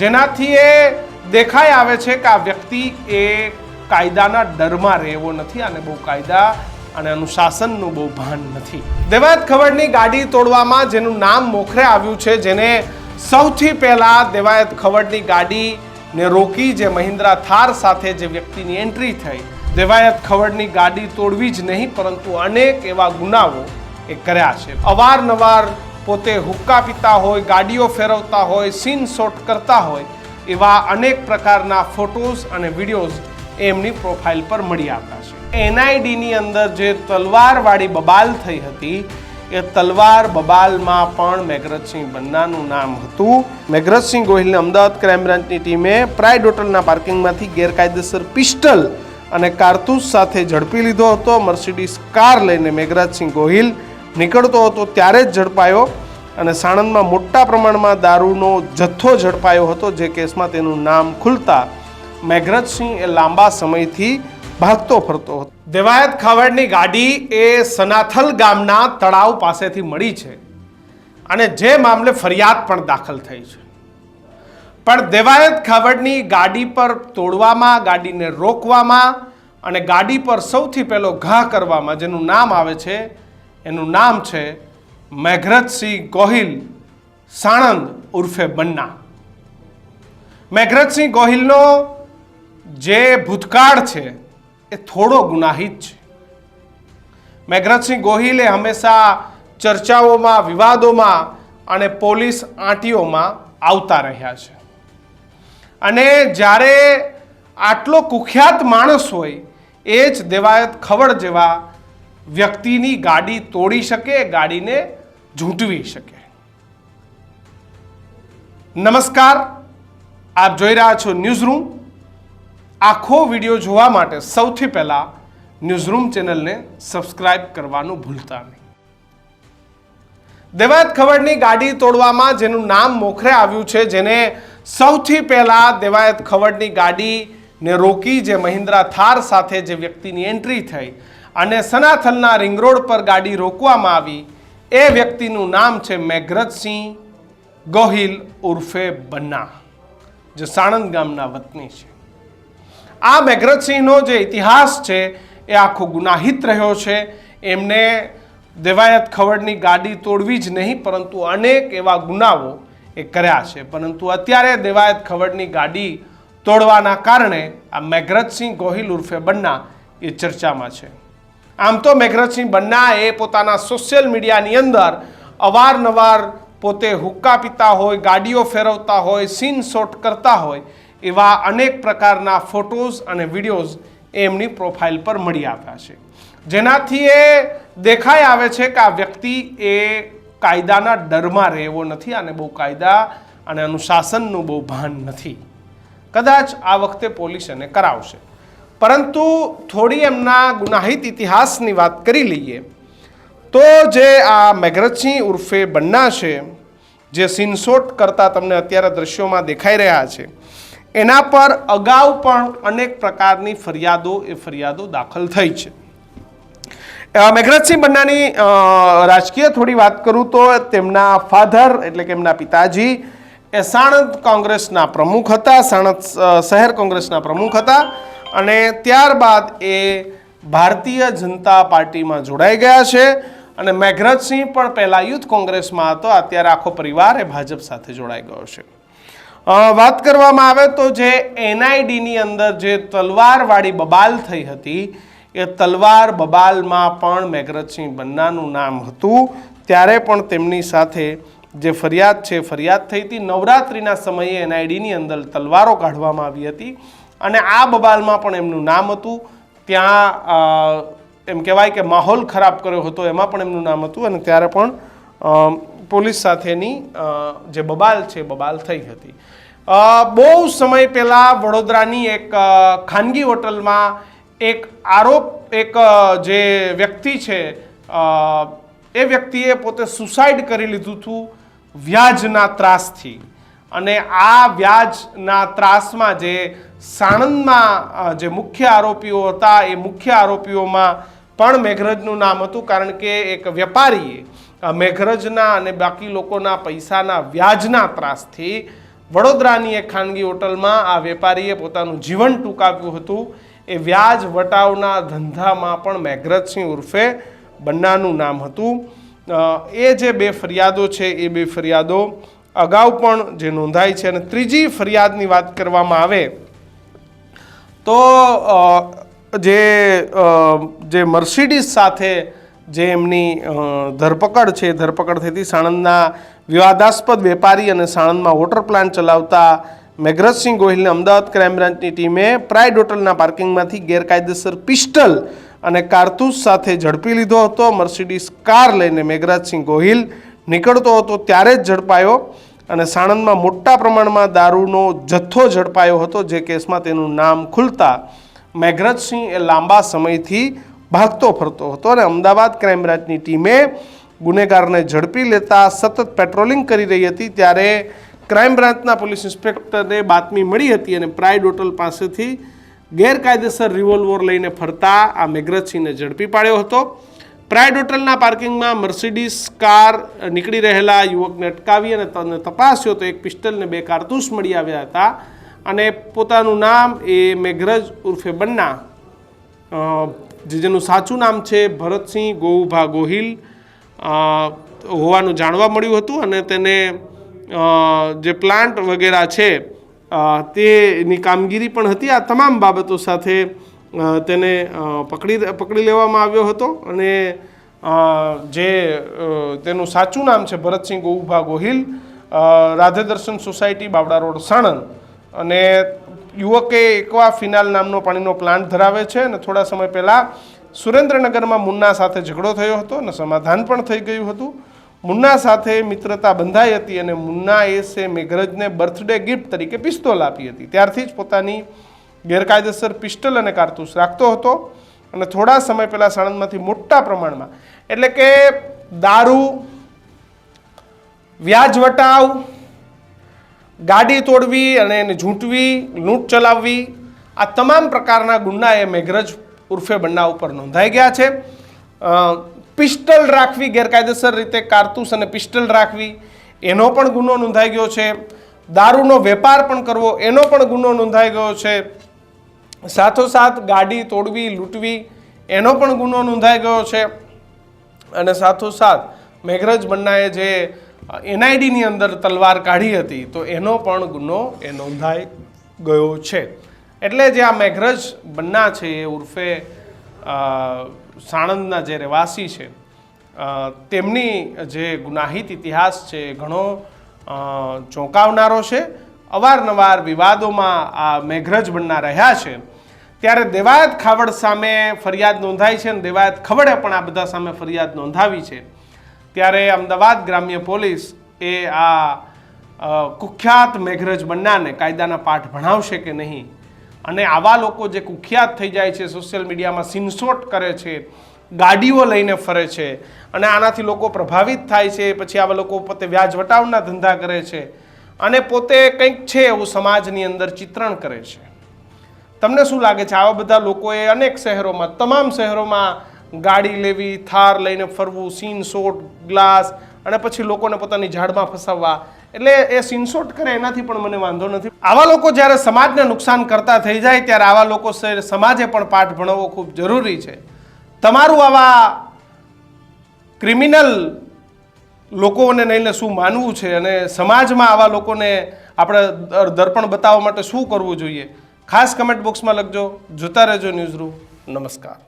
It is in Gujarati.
જેનાથી એ દેખાઈ આવે છે કે આ વ્યક્તિ એ કાયદાના ડરમાં રહેવો નથી અને બહુ કાયદા અને અનુશાસનનું બહુ ભાન નથી. દેવાયત ખવડની ગાડી તોડવામાં જેનું નામ મોખરે આવ્યું છે, જેને સૌથી પહેલા દેવાયત ખવડની ગાડીને રોકી જે મહિન્દ્રા થાર સાથે જે વ્યક્તિની એન્ટ્રી થઈ, દેવાયત ખવડની ગાડી તોડવી જ નહીં પરંતુ અનેક એવા ગુનાઓ એ કર્યા છે. અવારનવાર પોતે હુક્કા પીતા હોય, ગાડીઓ ફેરવતા હોય, સીન શોટ કરતા હોય એવા અનેક પ્રકારના ફોટોઝ અને વિડીયોઝ એમની પ્રોફાઇલ પર મળી આવ્યા છે. એનઆઈડીની અંદર જે તલવારવાળી બબાલ થઈ હતી એ તલવાર બબાલમાં પણ મેઘરજસિંહ બન્નાનું નામ હતું. મેઘરજસિંહ ગોહિલને અમદાવાદ ક્રાઇમ બ્રાન્ચની ટીમે પ્રાઇડ હોટલના પાર્કિંગમાંથી ગેરકાયદેસર પિસ્ટલ અને કારતૂસ સાથે ઝડપી લીધો હતો. મર્સિડીઝ કાર લઈને મેઘરાજસિંહ ગોહિલ નીકળતો હતો ત્યારે જ ઝડપાયો અને સાણંદમાં મોટા પ્રમાણમાં દારૂનો જથ્થો ઝડપાયો હતો, જે કેસમાં તેનું નામ ખુલતા મેઘરજસિંહ એ લાંબા સમયથી ભાગતો ફરતો હતો. દેવાયત ખવડની ગાડી એ સનાથલ ગામના તળાવ પાસેથી મળી છે અને જે મામલે ફરિયાદ પણ દાખલ થઈ છે. પણ દેવાયત ખવડની ગાડી પર તોડવામાં, ગાડીને રોકવામાં અને ગાડી પર સૌથી પહેલો ઘા કરવામાં જેનું નામ આવે છે એનું નામ છે મેઘરજસિંહ ગોહિલ સાણંદ ઉર્ફે બન્ના. મેઘરજસિંહ ગોહિલનો જે ભૂતકાળ છે એ થોડો ગુનાહિત છે. મેઘરજસિંહ ગોહિલે હંમેશા ચર્ચાઓમાં, વિવાદોમાં અને પોલીસ આંટીઓમાં આવતા રહ્યા છે અને જ્યારે આટલો કુખ્યાત માણસ હોય એ જ દેવાયત ખવડ જેવા વ્યક્તિની ગાડી તોડી શકે, ગાડીને ઝૂંટવી શકે. નમસ્કાર, આપ જોઈ રહ્યા છો ન્યૂઝરૂમ. આખો વિડીયો જોવા માટે સૌથી પહેલા ન્યૂઝરૂમ ચેનલને સબસ્ક્રાઇબ કરવાનું ભૂલતા નહીં. દેવાયત ખવડની ગાડી તોડવામાં જેનું નામ મોખરે આવ્યું છે, જેને સૌથી પહેલા દેવાયત ખવડની ગાડીને રોકી જે મહિન્દ્રા થાર સાથે જે વ્યક્તિની એન્ટ્રી થઈ અને સનાથલના રિંગ રોડ પર ગાડી રોકવામાં આવી, એ વ્યક્તિનું નામ છે મેઘરજસિંહ ગોહિલ ઉર્ફે બન્ના, જે સાણંદ ગામના વતની છે. આ મેઘરજસિંહનો જે ઇતિહાસ છે એ આખો ગુનાહિત રહ્યો છે. એમને દેવાયત ખવડની ગાડી તોડવી જ નહીં પરંતુ અનેક એવા ગુનાઓ એ કર્યા છે. પરંતુ અત્યારે દેવાયત ખવડની ગાડી તોડવાના કારણે આ મેઘરજસિંહ ગોહિલ ઉર્ફે બન્ના એ ચર્ચામાં છે. આમ તો મેઘરજસિંહ બન્ના એ પોતાના સોશિયલ મીડિયાની અંદર અવારનવાર પોતે હુક્કા પીતા હોય, ગાડીઓ ફેરવતા હોય, સીન શોટ કરતા હોય એવા અનેક પ્રકારના ફોટોઝ અને વિડીયોઝ એમની પ્રોફાઇલ પર મળી આવ્યા છે. જેનાથી એ દેખાઈ આવે છે કે આ વ્યક્તિ એ કાયદાના ડરમાં રહેવો નથી અને બહુ કાયદા અને અનુશાસનનું બહુ ભાન નથી. કદાચ આ વખતે પોલીસ એને કરાવશે. પરંતુ થોડી એમના ગુનાહિત ઇતિહાસની વાત કરી લઈએ તો જે આ મેઘરજસિંહ ઉર્ફે બન્ના છે, જે સીનશોટ કરતા તમને અત્યારે દ્રશ્યોમાં દેખાઈ રહ્યા છે, એના પર અગાઉ પણ અનેક પ્રકારની ફરિયાદો દાખલ થઈ છે. મેઘરજસિંહ બન્નાની રાજકીય થોડી વાત કરું તો તેમના ફાધર એટલે કે એમના પિતાજી એ સાણંદ કોંગ્રેસના પ્રમુખ હતા, સાણંદ શહેર કોંગ્રેસના પ્રમુખ હતા અને ત્યારબાદ એ ભારતીય જનતા પાર્ટીમાં જોડાઈ ગયા છે અને મેઘરજસિંહ પણ પહેલા યુથ કોંગ્રેસમાં હતો, અત્યારે આખો પરિવાર એ ભાજપ સાથે જોડાઈ ગયો છે. વાત કરવામાં આવે તો જે એનઆઈડીની અંદર જે તલવારવાળી બબાલ થઈ હતી એ તલવાર બબાલમાં પણ મેઘરજસિંહ બન્નાનું નામ હતું. ત્યારે પણ તેમની સાથે જે ફરિયાદ થઈ હતી. નવરાત્રિના સમયે એનઆઈડીની અંદર તલવારો કાઢવામાં આવી હતી અને આ બબાલમાં પણ એમનું નામ હતું. ત્યાં એમ કહેવાય કે માહોલ ખરાબ કર્યો હતો એમાં પણ એમનું નામ હતું અને ત્યારે પણ પોલીસ સાથેની જે બબાલ છે બબાલ થઈ હતી. બહુ સમય પહેલાં વડોદરાની એક ખાનગી હોટલમાં એક જે વ્યક્તિ છે એ વ્યક્તિએ પોતે સુસાઇડ કરી લીધું હતું વ્યાજના ત્રાસથી. અને આ વ્યાજના ત્રાસમાં જે સાણંદમાં જે મુખ્ય આરોપીઓ હતા એ મુખ્ય આરોપીઓમાં પણ મેઘરજનું નામ હતું, કારણ કે એક વેપારીએ મેઘરજના અને બાકી લોકોના પૈસાના વ્યાજના ત્રાસથી વડોદરાની એક ખાનગી હોટલમાં આ વેપારીએ પોતાનું જીવન ટૂંકાવ્યું હતું. એ વ્યાજ વટાવના ધંધામાં પણ મેઘરજસિંહ ઉર્ફે બન્નાનું નામ હતું. એ જે બે ફરિયાદો છે એ બે ફરિયાદો અગાઉ પણ જે નોંધાઈ છે. અને ત્રીજી ફરિયાદની વાત કરવામાં આવે તો જે મર્સિડીઝ સાથે જે એમની ધરપકડ છે, ધરપકડ થઈ હતી સાણંદના વિવાદાસ્પદ વેપારી અને સાણંદમાં વોટર પ્લાન્ટ ચલાવતા મેઘરજસિંહ ગોહિલને અમદાવાદ ક્રાઇમ બ્રાન્ચની ટીમે પ્રાઇડ હોટલના પાર્કિંગમાંથી ગેરકાયદેસર પિસ્ટલ અને કારતૂસ સાથે ઝડપી લીધો હતો. મર્સિડીઝ કાર લઈને મેઘરાજસિંહ ગોહિલ નીકળતો હતો ત્યારે જ ઝડપાયો અને સાણંદમાં મોટા પ્રમાણમાં દારૂનો જથ્થો ઝડપાયો હતો. જે કેસમાં તેનું નામ ખુલતા મેઘરજસિંહ એ લાંબા સમયથી ભાગતો ફરતો હતો અને અમદાવાદ ક્રાઇમ બ્રાન્ચની ટીમે ગુનેગારને ઝડપી લેતા સતત પેટ્રોલિંગ કરી રહી હતી. ત્યારે ક્રાઇમ બ્રાન્ચના પોલીસ ઇન્સ્પેક્ટરને બાતમી મળી હતી અને પ્રાઇડ હોટલ પાસેથી ગેરકાયદેસર રિવોલ્વર લઈને ફરતા આ મેઘરજસિંહને ઝડપી પાડ્યો હતો. પ્રાઇડ હોટલના પાર્કિંગમાં મર્સિડીઝ કાર નીકળી રહેલા યુવકને અટકાવી અને તપાસ્યો તો એક પિસ્ટલ ને 2 કારતૂસ મળી આવ્યા હતા અને પોતાનું નામ એ મેઘરજ ઉર્ફે બન્ના, જેનું સાચું નામ છે ભરતસિંહ ગોઉભા ગોહિલ હોવાનું જાણવા મળ્યું હતું. અને તેને જે પ્લાન્ટ વગેરે છે તેની કામગીરી પણ હતી. આ તમામ બાબતો સાથે તેને પકડી લેવામાં આવ્યો હતો અને જે તેનું સાચું નામ છે ભરતસિંહ ગોઉભા ગોહિલ, રાધે દર્શન સોસાયટી, બાવડા રોડ, સાણંદ. અને યુવકે એકવા ફિનાલ નામનો પાણીનો પ્લાન્ટ ધરાવે છે અને થોડા સમય પહેલાં સુરેન્દ્રનગરમાં મુન્ના સાથે ઝઘડો થયો હતો અને સમાધાન પણ થઈ ગયું હતું. મુન્ના સાથે મિત્રતા બંધાઈ હતી અને મુન્નાએ મેઘરજને બર્થડે ગિફ્ટ તરીકે પિસ્તોલ આપી હતી. ત્યારથી જ પોતાની ગેરકાયદેસર પિસ્ટલ અને કારતૂસ રાખતો હતો અને થોડા સમય પહેલાં સાણંદમાંથી મોટા પ્રમાણમાં એટલે કે દારૂ, વ્યાજ વટાવ, ગાડી તોડવી અને એને ઝૂંટવી, લૂંટ ચલાવવી, આ તમામ પ્રકારના ગુના એ મેઘરજ ઉર્ફે બન્ના ઉપર નોંધાઈ ગયા છે. પિસ્ટલ રાખવી, ગેરકાયદેસર રીતે કારતૂસ અને પિસ્ટલ રાખવી એનો પણ ગુનો નોંધાઈ ગયો છે. દારૂનો વેપાર પણ કરવો એનો પણ ગુનો નોંધાઈ ગયો છે. સાથોસાથ ગાડી તોડવી, લૂંટવી એનો પણ ગુનો નોંધાઈ ગયો છે. અને સાથોસાથ મેઘરજ બન્નાએ જે એનઆઈડીની અંદર તલવાર કાઢી હતી તો એનો પણ ગુનો એ નોંધાઈ ગયો છે. એટલે જે આ મેઘરજ બન્ના છે એ ઉર્ફે સાણંદના જે રહેવાસી છે તેમની જે ગુનાહિત ઇતિહાસ છે એ ઘણો ચોંકાવનારો છે. અવારનવાર વિવાદોમાં આ મેઘરજ બન્ના રહ્યા છે. ત્યારે દેવાયત ખાવડ સામે ફરિયાદ નોંધાઈ છે અને દેવાયત ખવડે પણ આ બધા સામે ફરિયાદ નોંધાવી છે. ત્યારે અમદાવાદ ગ્રામ્ય પોલીસ એ આ કુખ્યાત મેઘરજ બન્નાને કાયદાના પાઠ ભણાવશે કે નહીં, અને આવા લોકો જે કુખ્યાત થઈ જાય છે, સોશિયલ મીડિયામાં સીનશોટ કરે છે, ગાડીઓ લઈને ફરે છે અને આનાથી લોકો પ્રભાવિત થાય છે, પછી આવા લોકો પોતે વ્યાજ વટાવના ધંધા કરે છે અને પોતે કંઈક છે એવું સમાજની અંદર ચિત્રણ કરે છે. તમને શું લાગે છે આવા બધા લોકોએ અનેક શહેરોમાં, તમામ શહેરોમાં ગાડી લેવી, થાર લઈને ફરવું, સીનશોટ, ગ્લાસ અને પછી લોકોને પોતાની ઝાડમાં ફસાવવા, એટલે એ સીનશોટ કરે એનાથી પણ મને વાંધો નથી. આવા લોકો જ્યારે સમાજને નુકસાન કરતા થઈ જાય ત્યારે આવા લોકો સમાજે પણ પાઠ ભણાવવો ખૂબ જરૂરી છે. તમારું આવા ક્રિમિનલ લોકોને લઈને શું માનવું છે અને સમાજમાં આવા લોકોને આપણે દર્પણ બતાવવા માટે શું કરવું જોઈએ, ખાસ કમેન્ટ બોક્સમાં લખજો. જોતા રહેજો ન્યૂઝરૂમ. નમસ્કાર.